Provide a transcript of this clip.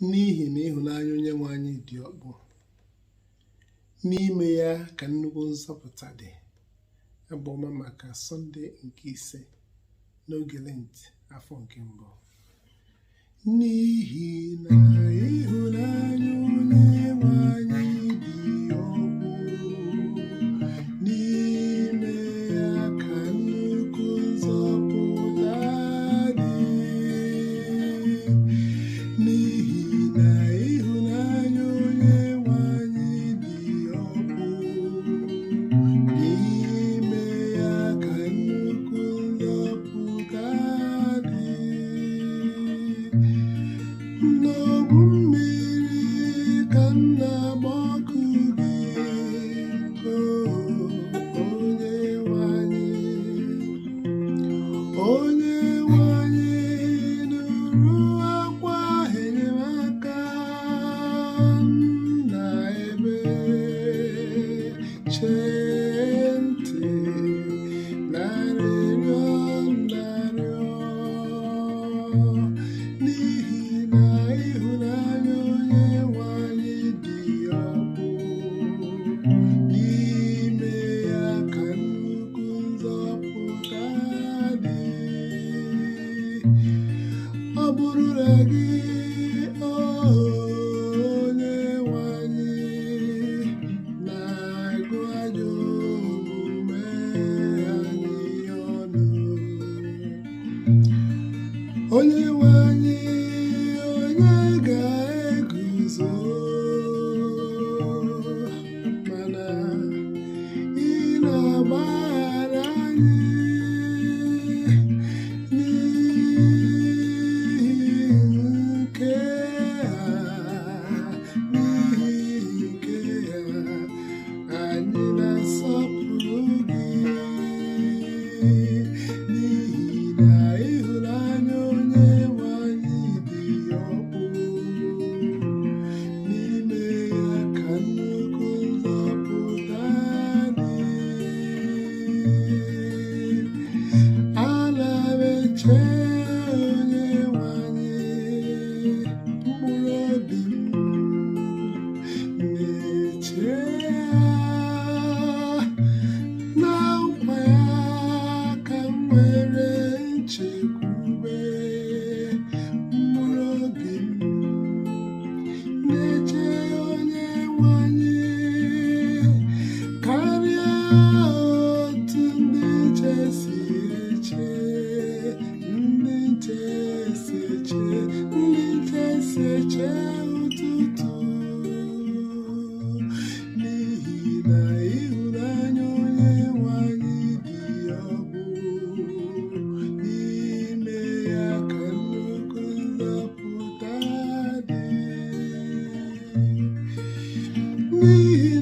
n'ihi na ịhụnanya Onyenwe anyị dị ọkpụ. N'ime ya ka nnukwu nzọpụta dị. Abụ ọma maka Sọnde nke ise n'oge Lent afọ nke mbụ. N'ihi na ịhụnanya Onyenwe anyị dị ọkpụ, n'ime ya ka nnukwu nzọpụta dị. N'ihi na ịhụnanya Onyenwe anyị dị ọkpụ, n'ime ya ka nnukwu nzọpụta dị. N'ọgwụ mmiri ka m na-agbakụ gị, Onyenwe anyị. Onyenwe anyị nụrụ akwa enyemaka m na-ebe. Chee ntị n'arịrịọ m na-arịọ. N'ihi na ịhụnanya Onyenwe anyị dị ọkpụ, n'ime ya ka nnukwu nzọpụta dị. Ọ bụrụ na gị, Onyenwe anyị, na-agụ ajọ omume anyị ọnụ, Onyenwe anyị, onye ga-eguzo? Mana ị na-agbaghara anyị n'ihi nke ha, anyị na-asọpụrụ gị. N'ihi na ịhụnanya Onyenwe anyị dị ọkpụ, n'ime ya ka nnukwu nzọpụta dị. Ana m eche Onyenwe anyị, mkpụrụ obi m na-eche ya. Na nkwa ya ka m nwere nchekwube. Mkpụrụ obi m na-eche Onyenwe anyị karịa otu ndị nche si eche. Ndị nche si eche ụtụtụ. N'ihi na ịhụnanya Onyenwe anyị dị ọkpụ, n'ime ya ka nnukwu nzọpụta dị. N'ihi